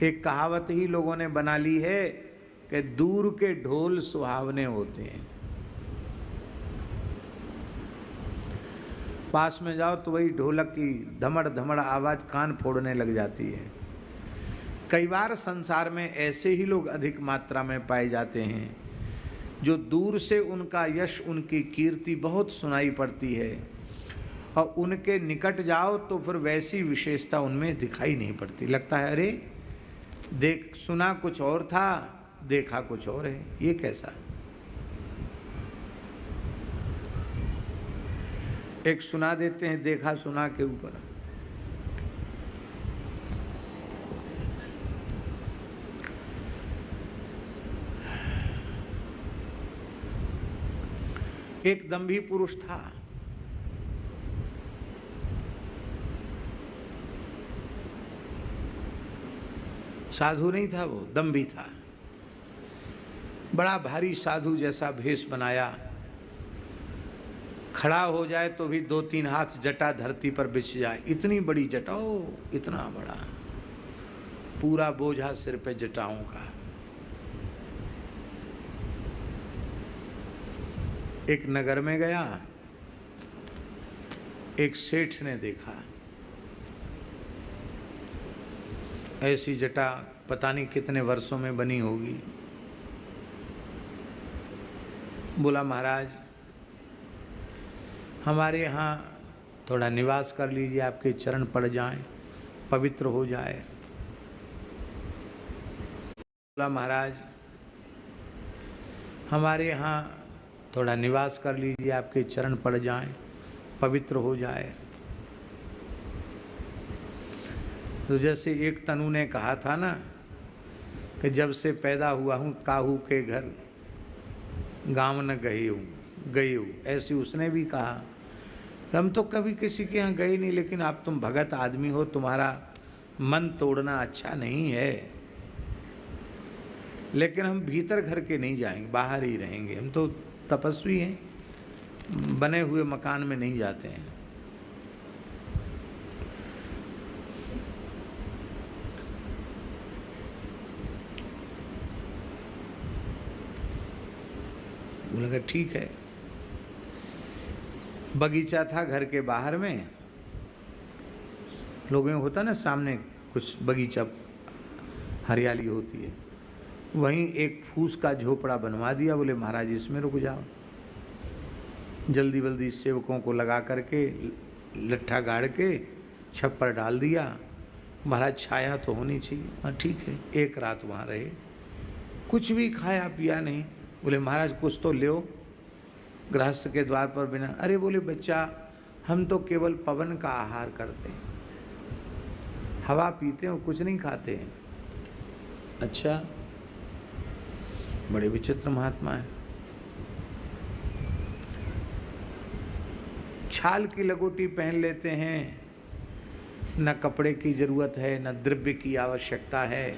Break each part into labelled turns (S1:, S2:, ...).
S1: एक कहावत ही लोगों ने बना ली है कि दूर के ढोल सुहावने होते हैं, पास में जाओ तो वही ढोलक की धमड़ धमड़ आवाज कान फोड़ने लग जाती है। कई बार संसार में ऐसे ही लोग अधिक मात्रा में पाए जाते हैं जो दूर से उनका यश, उनकी कीर्ति बहुत सुनाई पड़ती है और उनके निकट जाओ तो फिर वैसी विशेषता उनमें दिखाई नहीं पड़ती। लगता है अरे देख, सुना कुछ और था, देखा कुछ और है, ये कैसा। एक सुना देते हैं देखा सुना के ऊपर। एक दंभी पुरुष था, साधु नहीं था, वो दंभी था। बड़ा भारी साधु जैसा भेष बनाया, खड़ा हो जाए तो भी 2-3 हाथ जटा धरती पर बिछ जाए, इतनी बड़ी जटा, ओ इतना बड़ा, पूरा बोझा सिर पे जटाओं का। एक नगर में गया, एक सेठ ने देखा ऐसी जटा पता नहीं कितने वर्षों में बनी होगी। बोला महाराज हमारे यहाँ थोड़ा निवास कर लीजिए, आपके चरण पड़ जाएं, पवित्र हो जाए। बोला महाराज हमारे यहाँ थोड़ा निवास कर लीजिए, आपके चरण पड़ जाएं, पवित्र हो जाए। तो जैसे एक तनु ने कहा था ना कि जब से पैदा हुआ हूँ काहू के घर गाँव न गई हूँ, ऐसी उसने भी कहा हम तो कभी किसी के यहाँ गए नहीं, लेकिन आप तुम भगत आदमी हो, तुम्हारा मन तोड़ना अच्छा नहीं है, लेकिन हम भीतर घर के नहीं जाएंगे, बाहर ही रहेंगे, हम तो तपस्वी हैं, बने हुए मकान में नहीं जाते हैं। वो लगा ठीक है। बगीचा था घर के बाहर में, लोगों में होता ना सामने कुछ बगीचा, हरियाली होती है, वहीं एक फूस का झोपड़ा बनवा दिया। बोले महाराज इसमें रुक जाओ। जल्दी जल्दी सेवकों को लगा करके लट्ठा गाड़ के छप्पर डाल दिया। महाराज छाया तो होनी चाहिए, हाँ ठीक है। एक रात वहाँ रहे, कुछ भी खाया पिया नहीं। बोले महाराज कुछ तो लो। गृहस्थ के द्वार पर बिना, अरे बोले बच्चा हम तो केवल पवन का आहार करते हैं, हवा पीते हैं, कुछ नहीं खाते हैं। अच्छा, बड़े विचित्र महात्मा है। छाल की लगोटी पहन लेते हैं, न कपड़े की जरूरत है, न द्रव्य की आवश्यकता है,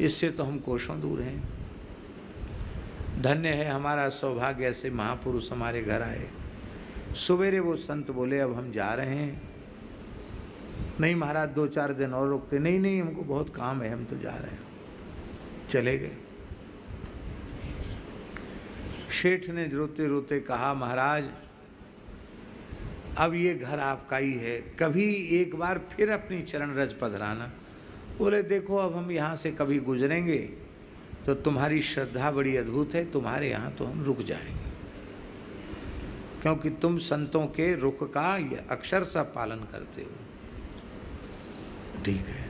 S1: इससे तो हम कोसों दूर हैं। धन्य है हमारा सौभाग्य, ऐसे महापुरुष हमारे घर आए। सवेरे वो संत बोले अब हम जा रहे हैं। नहीं महाराज 2-4 दिन और रुकते। नहीं नहीं हमको बहुत काम है, हम तो जा रहे हैं। चले गए। शेठ ने रोते रोते कहा महाराज अब ये घर आपका ही है, कभी एक बार फिर अपनी चरण रज पधराना। बोले देखो अब हम यहाँ से कभी गुजरेंगे तो तुम्हारी श्रद्धा बड़ी अद्भुत है, तुम्हारे यहाँ तो हम रुक जाएंगे, क्योंकि तुम संतों के रुख का अक्षर सा पालन करते हो। ठीक है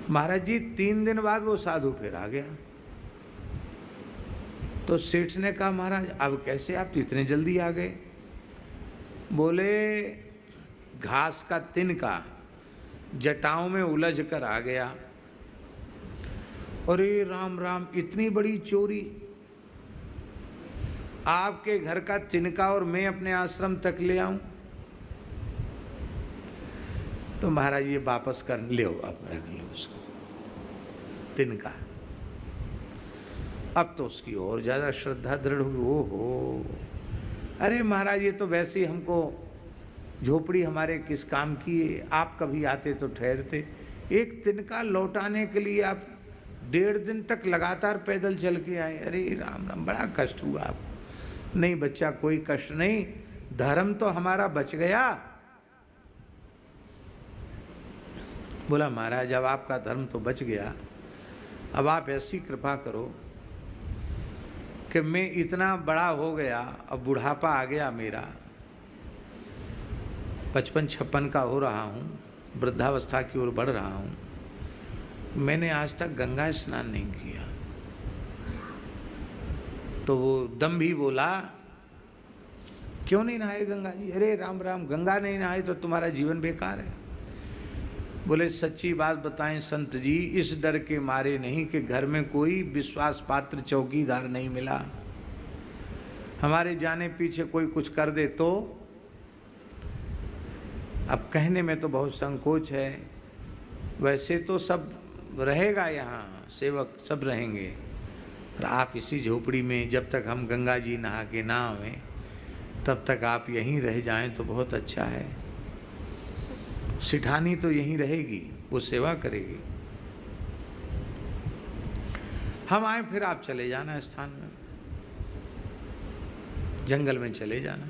S1: महाराज जी। 3 दिन बाद वो साधु फिर आ गया। तो सेठ ने कहा महाराज अब कैसे, आप तो इतने जल्दी आ गए। बोले घास का तिनका जटाओं में उलझ कर आ गया। अरे राम राम, इतनी बड़ी चोरी, आपके घर का तिनका और मैं अपने आश्रम तक ले आऊं। तो महाराज ये वापस कर ले, आप रख लो उसको तिनका। अब तो उसकी और ज्यादा श्रद्धा दृढ़ हुई। ओहो, अरे महाराज ये तो वैसे ही हमको झोपड़ी हमारे किस काम की है, आप कभी आते तो ठहरते, एक तिनका लौटाने के लिए आप 1.5 दिन तक लगातार पैदल चल के आए। अरे राम राम, बड़ा कष्ट हुआ आपको। नहीं बच्चा, कोई कष्ट नहीं, धर्म तो हमारा बच गया। बोला महाराज अब आपका धर्म तो बच गया, अब आप ऐसी कृपा करो कि मैं इतना बड़ा हो गया, अब बुढ़ापा आ गया मेरा, 55-56 का हो रहा हूँ, वृद्धावस्था की ओर बढ़ रहा हूँ, मैंने आज तक गंगा स्नान नहीं किया। तो वो दम्भी बोला क्यों नहीं नहाए गंगा जी? अरे राम राम, गंगा नहीं नहाए तो तुम्हारा जीवन बेकार है। बोले सच्ची बात बताएं संत जी, इस डर के मारे नहीं कि घर में कोई विश्वास पात्र चौकीदार नहीं मिला, हमारे जाने पीछे कोई कुछ कर दे तो। अब कहने में तो बहुत संकोच है, वैसे तो सब रहेगा यहाँ, सेवक सब रहेंगे, और आप इसी झोपड़ी में जब तक हम गंगा जी नहा के ना आवें तब तक आप यहीं रह जाएं तो बहुत अच्छा है। सिठानी तो यहीं रहेगी, वो सेवा करेगी, हम आए फिर आप चले जाना स्थान में, जंगल में चले जाना।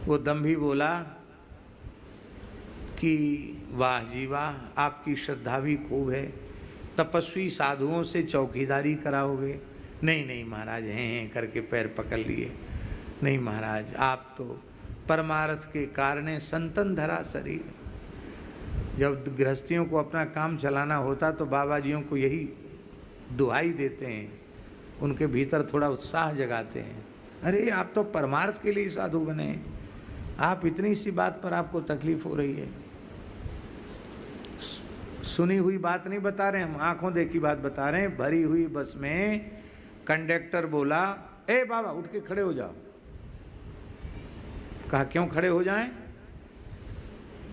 S1: वो दम्भी बोला कि वाह जी वाह, आपकी श्रद्धा भी खूब है, तपस्वी साधुओं से चौकीदारी कराओगे? नहीं नहीं महाराज, हैं करके पैर पकड़ लिए। नहीं महाराज, आप तो परमार्थ के कारण संतन धरा शरीर। जब गृहस्थियों को अपना काम चलाना होता तो बाबा जियों को यही दुहाई देते हैं, उनके भीतर थोड़ा उत्साह जगाते हैं। अरे आप तो परमार्थ के लिए साधु बने, आप इतनी सी बात पर आपको तकलीफ हो रही है। सुनी हुई बात नहीं बता रहे हम, आंखों देखी बात बता रहे हैं। भरी हुई बस में कंडक्टर बोला, ए बाबा उठ के खड़े हो जाओ। कहा क्यों खड़े हो जाएं?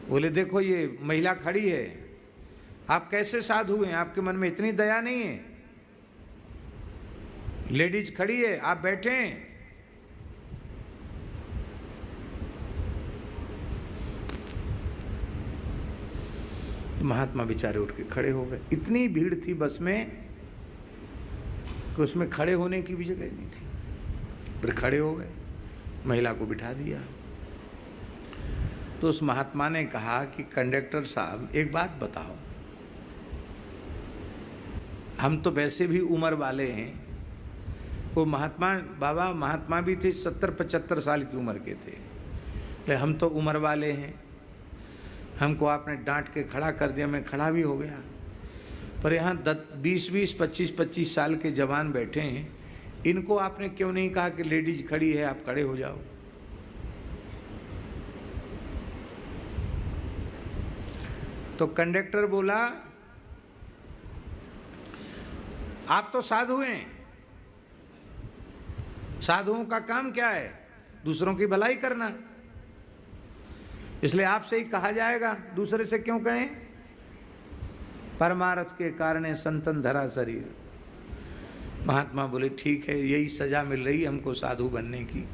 S1: बोले देखो ये महिला खड़ी है, आप कैसे साधु हैं, आपके मन में इतनी दया नहीं है? लेडीज खड़ी है, आप बैठे हैं। महात्मा बेचारे उठ के खड़े हो गए। इतनी भीड़ थी बस में कि उसमें खड़े होने की भी जगह नहीं थी, फिर खड़े हो गए, महिला को बिठा दिया। तो उस महात्मा ने कहा कि कंडक्टर साहब एक बात बताओ, हम तो वैसे भी उम्र वाले हैं। वो महात्मा बाबा महात्मा भी थे, 70-75 साल की उम्र के थे, ले हम तो उम्र वाले हैं, हमको आपने डांट के खड़ा कर दिया, मैं खड़ा भी हो गया, पर यहाँ 20-20, 25-25 साल के जवान बैठे हैं, इनको आपने क्यों नहीं कहा कि लेडीज खड़ी है आप खड़े हो जाओ? तो कंडक्टर बोला आप तो साधु हैं, साधुओं का काम क्या है? दूसरों की भलाई करना, इसलिए आपसे ही कहा जाएगा, दूसरे से क्यों कहें? परमार्थ के कारण संतन धरा शरीर। महात्मा बोले ठीक है, यही सजा मिल रही है हमको साधु बनने की,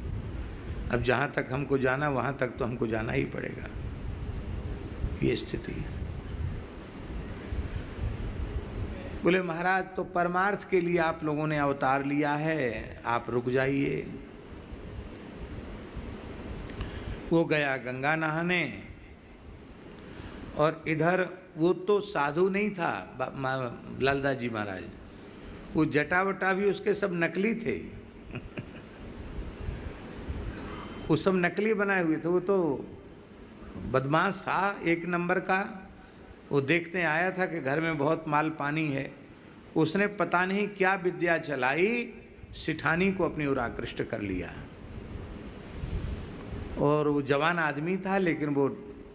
S1: अब जहाँ तक हमको जाना वहाँ तक तो हमको जाना ही पड़ेगा, ये स्थिति है। बोले महाराज तो परमार्थ के लिए आप लोगों ने अवतार लिया है, आप रुक जाइए। वो गया गंगा नहाने, और इधर वो तो साधु नहीं था लालदास जी महाराज, वो जटा वटा भी उसके सब नकली थे वो सब नकली बनाए हुए थे। वो तो बदमाश था एक नंबर का। वो देखते आया था कि घर में बहुत माल पानी है, उसने पता नहीं क्या विद्या चलाई, सिठानी को अपनी ओर आकृष्ट कर लिया। और वो जवान आदमी था, लेकिन वो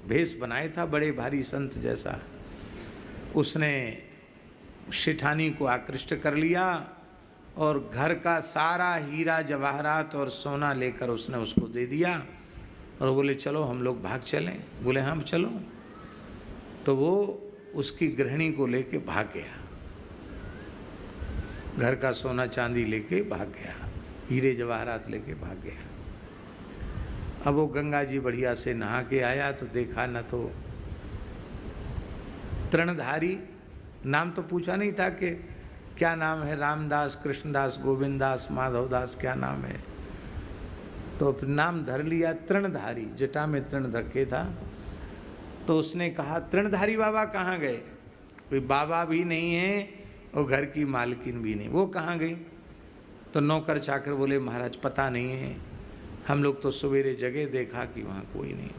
S1: भेष बनाए था बड़े भारी संत जैसा। उसने सिठानी को आकृष्ट कर लिया और घर का सारा हीरा जवाहरात और सोना लेकर उसने उसको दे दिया, और बोले चलो हम लोग भाग चलें। बोले हम चलो। तो वो उसकी गृहिणी को लेके भाग गया, घर का सोना चांदी लेके भाग गया, हीरे जवाहरात लेके भाग गया। अब वो गंगा जी बढ़िया से नहा के आया तो देखा न तो तृणधारी, नाम तो पूछा नहीं था कि क्या नाम है, रामदास, कृष्णदास, गोविंददास, माधवदास, क्या नाम है, तो नाम धर लिया तृणधारी, जटा में तृण रखे था। तो उसने कहा तृणधारी बाबा कहाँ गए? कोई बाबा भी नहीं है और घर की मालकिन भी नहीं, वो कहाँ गई? तो नौकर चाकर बोले महाराज पता नहीं है, हम लोग तो सवेरे जगह देखा कि वहाँ कोई नहीं।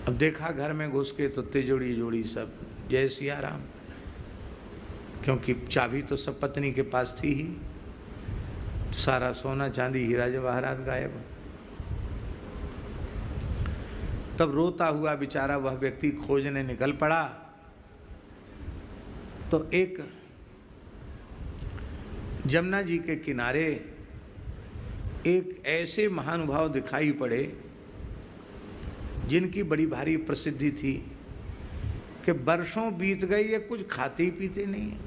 S1: अब देखा घर में घुस के तो तिजोड़ी जोड़ी सब जय सिया राम, क्योंकि चाबी तो सब पत्नी के पास थी ही, सारा सोना चांदी हीरा जवाहरात गायब। तब रोता हुआ बेचारा वह व्यक्ति खोजने निकल पड़ा। तो एक जमुना जी के किनारे एक ऐसे महानुभाव दिखाई पड़े जिनकी बड़ी भारी प्रसिद्धि थी कि वर्षों बीत गए ये कुछ खाते पीते नहीं है,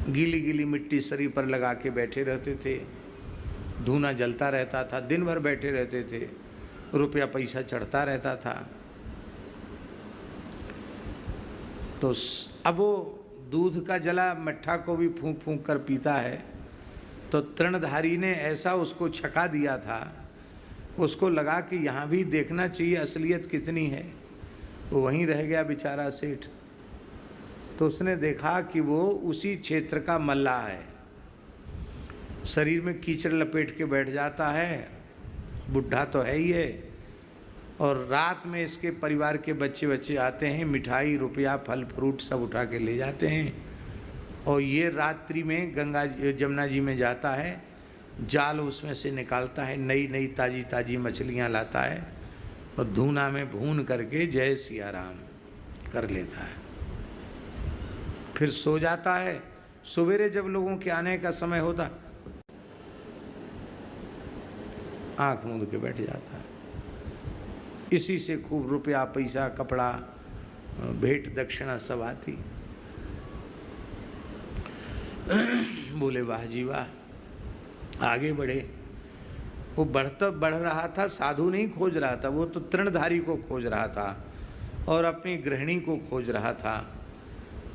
S1: गीली गीली मिट्टी शरीर पर लगा के बैठे रहते थे, धूना जलता रहता था, दिन भर बैठे रहते थे, रुपया पैसा चढ़ता रहता था। तो अब वो दूध का जला मट्ठा को भी फूंक फूंक कर पीता है। तो तृणधारी ने ऐसा उसको छका दिया था, उसको लगा कि यहाँ भी देखना चाहिए असलियत कितनी है। वो वहीं रह गया बेचारा सेठ। तो उसने देखा कि वो उसी क्षेत्र का मल्लाह है, शरीर में कीचड़ लपेट के बैठ जाता है, बुढ़ा तो है ही है, और रात में इसके परिवार के बच्चे आते हैं, मिठाई रुपया फल फ्रूट सब उठा के ले जाते हैं, और ये रात्रि में गंगा जमुना जी में जाता है, जाल उसमें से निकालता है, नई नई ताजी ताजी मछलियाँ लाता है और धूना में भून करके जय सिया राम कर लेता है, फिर सो जाता है। सवेरे जब लोगों के आने का समय होता आंख मूंद के बैठ जाता है। इसी से खूब रुपया पैसा कपड़ा भेंट दक्षिणा सब आती। बोले वाह जी वाह, आगे बढ़े। वो बढ़ रहा था, साधु नहीं खोज रहा था, वो तो तृणधारी को खोज रहा था और अपनी गृहिणी को खोज रहा था।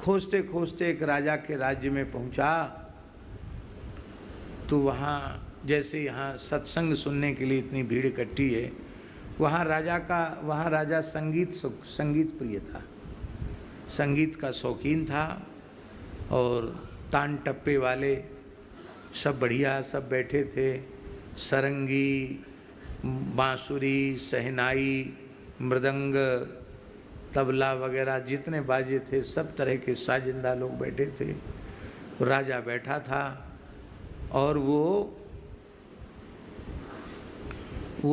S1: खोजते खोजते एक राजा के राज्य में पहुंचा। तो वहाँ जैसे यहाँ सत्संग सुनने के लिए इतनी भीड़ इकट्ठी है, वहाँ राजा संगीत प्रिय था, संगीत का शौकीन था, और तान टप्पे वाले सब बढ़िया सब बैठे थे, सरंगी, बांसुरी, सहनाई, मृदंग, तबला वगैरह जितने बाजे थे सब तरह के साजिंदा लोग बैठे थे। राजा बैठा था और वो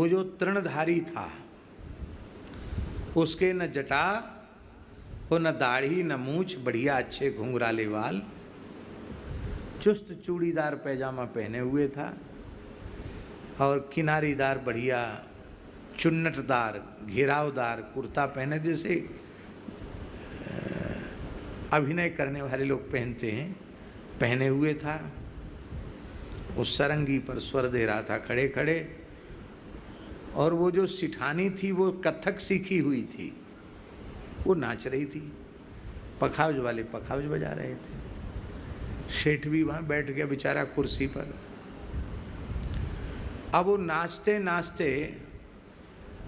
S1: जो तृणधारी था उसके न जटा और न दाढ़ी न मूछ, बढ़िया अच्छे घुंघराले वाल, चुस्त चूड़ीदार पैजामा पहने हुए था और किनारीदार बढ़िया चुन्नटदार घेरावदार कुर्ता पहने, जैसे अभिनय करने वाले लोग पहनते हैं, पहने हुए था। उस सरंगी पर स्वर दे रहा था खड़े खड़े, और वो जो सिठानी थी वो कथक सीखी हुई थी, वो नाच रही थी, पखावज वाले पखावज बजा रहे थे। सेठ भी वहाँ बैठ गया बेचारा कुर्सी पर। अब वो नाचते नाचते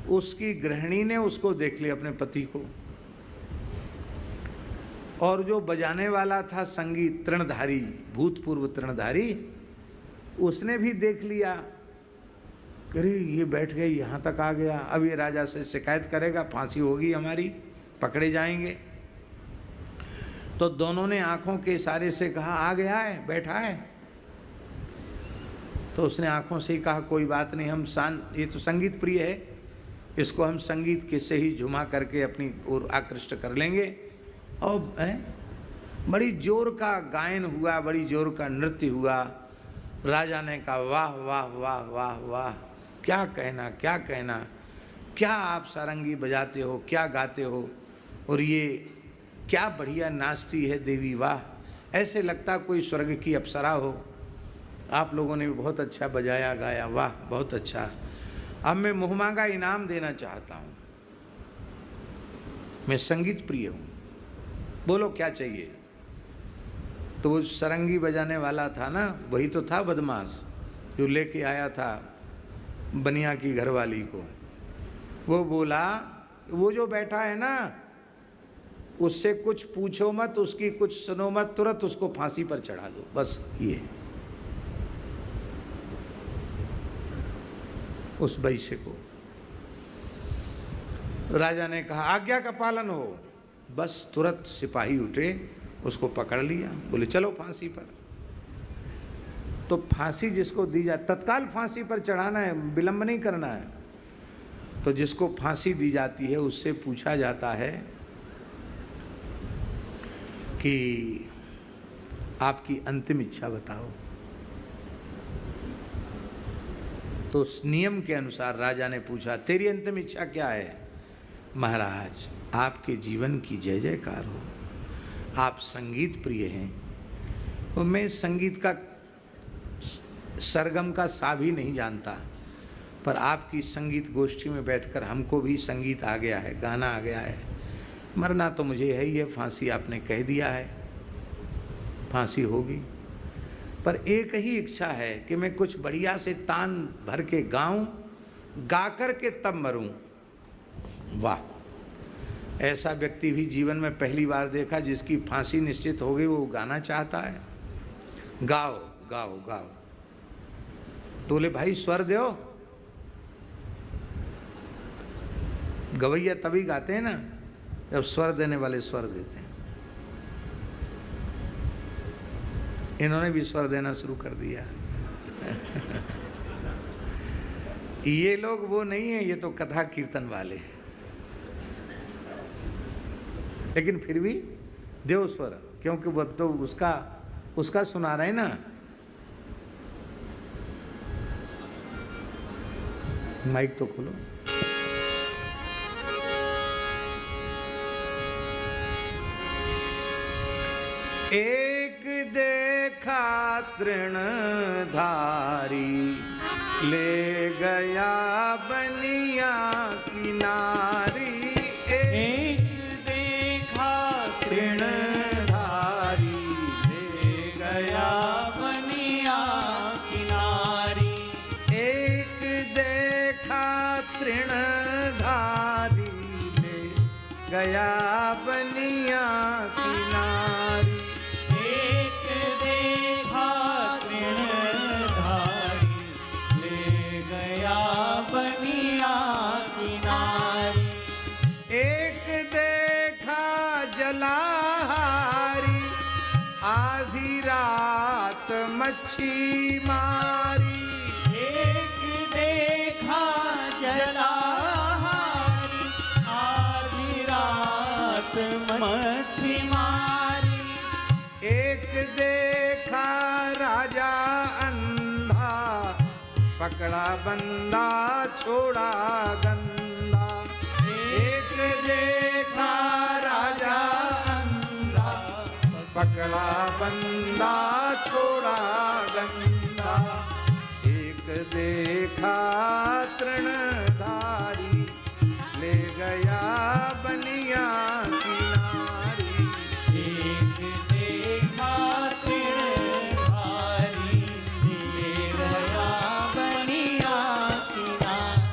S1: उसकी गृहिणी ने उसको देख लिया, अपने पति को, और जो बजाने वाला था संगीत तृणधारी, भूतपूर्व तृणधारी, उसने भी देख लिया। अरे ये बैठ गए, यहाँ तक आ गया, अब ये राजा से शिकायत करेगा, फांसी होगी हमारी, पकड़े जाएंगे। तो दोनों ने आंखों के इशारे से कहा आ गया है, बैठा है। तो उसने आंखों से ही कहा कोई बात नहीं, हम ये तो संगीत प्रिय है, इसको हम संगीत के से ही झुमा करके अपनी ओर आकृष्ट कर लेंगे। और बड़ी जोर का गायन हुआ, बड़ी जोर का नृत्य हुआ। राजा ने कहा वाह वाह वाह वाह वाह, क्या कहना क्या कहना, क्या आप सारंगी बजाते हो, क्या गाते हो, और ये क्या बढ़िया नाचती है देवी, वाह, ऐसे लगता कोई स्वर्ग की अप्सरा हो। आप लोगों ने भी बहुत अच्छा बजाया गाया, वाह बहुत अच्छा। अब मैं मुँह मांगा इनाम देना चाहता हूँ। मैं संगीत प्रिय हूँ, बोलो क्या चाहिए। तो वो सरंगी बजाने वाला था ना, वही तो था बदमाश जो लेके आया था बनिया की घरवाली को। वो बोला, वो जो बैठा है ना उससे कुछ पूछो मत, उसकी कुछ सुनो मत, तुरंत उसको फांसी पर चढ़ा दो, बस ये। उस वैश्य को राजा ने कहा आज्ञा का पालन हो, बस तुरंत सिपाही उठे, उसको पकड़ लिया, बोले चलो फांसी पर। तो फांसी जिसको दी जाए, तत्काल फांसी पर चढ़ाना है, विलंब नहीं करना है। तो जिसको फांसी दी जाती है उससे पूछा जाता है कि आपकी अंतिम इच्छा बताओ। तो उस नियम के अनुसार राजा ने पूछा तेरी अंतिम इच्छा क्या है? महाराज आपके जीवन की जय जयकार हो, आप संगीत प्रिय हैं और मैं संगीत का सरगम का सा भी नहीं जानता, पर आपकी संगीत गोष्ठी में बैठकर हमको भी संगीत आ गया है, गाना आ गया है। मरना तो मुझे है ही है, फांसी आपने कह दिया है, फांसी होगी, पर एक ही इच्छा है कि मैं कुछ बढ़िया से तान भर के गाऊं, गा कर के तब मरूं। वाह, ऐसा व्यक्ति भी जीवन में पहली बार देखा जिसकी फांसी निश्चित हो गई, वो गाना चाहता है। गाओ गाओ गाओ। तो बोले भाई स्वर दो। गवैया तभी गाते हैं ना जब स्वर देने वाले स्वर देते हैं। इन्होंने भी स्वर देना शुरू कर दिया। ये लोग वो नहीं है, ये तो कथा कीर्तन वाले हैं, लेकिन फिर भी देव स्वर, क्योंकि वो तो उसका सुना रहे ना। माइक तो खोलो। एक देखा तृणधारी, ले गया बनिया किनारी। एक देखा तृणधारी, ले गया बनिया किनारी। एक देखा तृणधारी, ले गया बनिया किनारी। जलाहारी, आधी रात मच्छी मारी। एक देखा जलाहारी, आधी रात मच्छी मारी। एक देखा राजा अंधा, पकड़ा बंदा छोड़ा गंदा। एक देखा राजा अंधा, पकड़ा बंदा छोड़ा गंदा। एक देखा तृणधारी, ले गया बनिया किनारी। एक देखा तृणधारी, ले गया बनिया किनारी।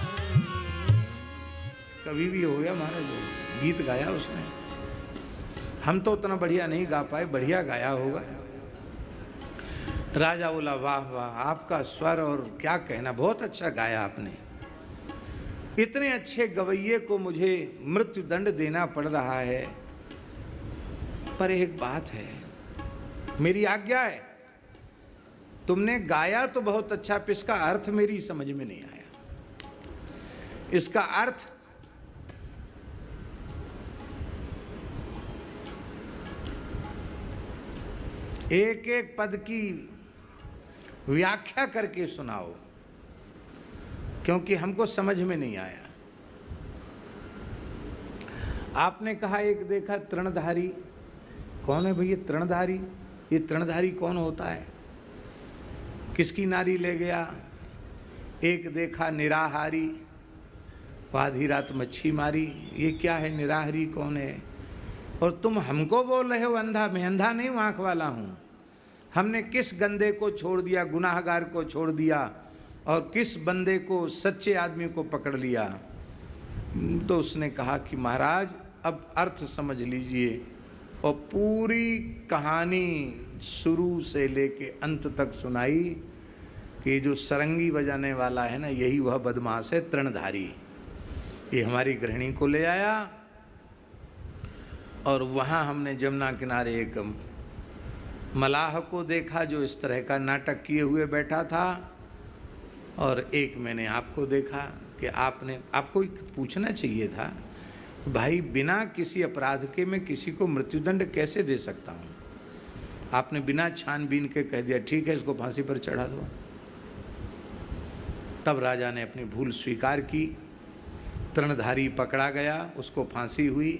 S1: कभी भी हो गया महाराज, गीत गाया उसने। हम तो उतना बढ़िया नहीं गा पाए, बढ़िया गाया होगा। राजा बोला वाह वाह, आपका स्वर और क्या कहना, बहुत अच्छा गाया आपने। इतने अच्छे गवैये को मुझे मृत्यु दंड देना पड़ रहा है, पर एक बात है, मेरी आज्ञा है। तुमने गाया तो बहुत अच्छा, पर इसका अर्थ मेरी समझ में नहीं आया। इसका अर्थ एक एक पद की व्याख्या करके सुनाओ, क्योंकि हमको समझ में नहीं आया। आपने कहा एक देखा तृणधारी, कौन है भैया तृणधारी? ये तृणधारी कौन होता है? किसकी नारी ले गया? एक देखा निराहारी, आधी रात मच्छी मारी, ये क्या है, निराहारी कौन है? और तुम हमको बोल रहे हो अंधा? मैं अंधा नहीं हूँ, आँख वाला हूँ। हमने किस गंदे को छोड़ दिया, गुनाहगार को छोड़ दिया, और किस बंदे को, सच्चे आदमी को पकड़ लिया? तो उसने कहा कि महाराज अब अर्थ समझ लीजिए, और पूरी कहानी शुरू से लेके अंत तक सुनाई कि जो सरंगी बजाने वाला है ना, यही वह बदमाश है तृणधारी। ये हमारी गृहिणी को ले आया, और वहाँ हमने जमुना किनारे एक मलाह को देखा जो इस तरह का नाटक किए हुए बैठा था, और एक मैंने आपको देखा कि आपको पूछना चाहिए था, भाई बिना किसी अपराध के मैं किसी को मृत्युदंड कैसे दे सकता हूँ? आपने बिना छानबीन के कह दिया ठीक है इसको फांसी पर चढ़ा दो। तब राजा ने अपनी भूल स्वीकार की, तृणधारी पकड़ा गया, उसको फांसी हुई,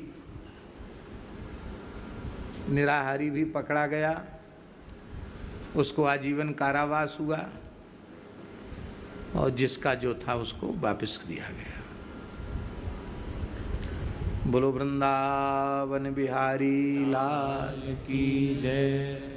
S1: निराहारी भी पकड़ा गया, उसको आजीवन कारावास हुआ, और जिसका जो था उसको वापस दिया गया। बोलो वृंदावन बिहारी लाल की जय।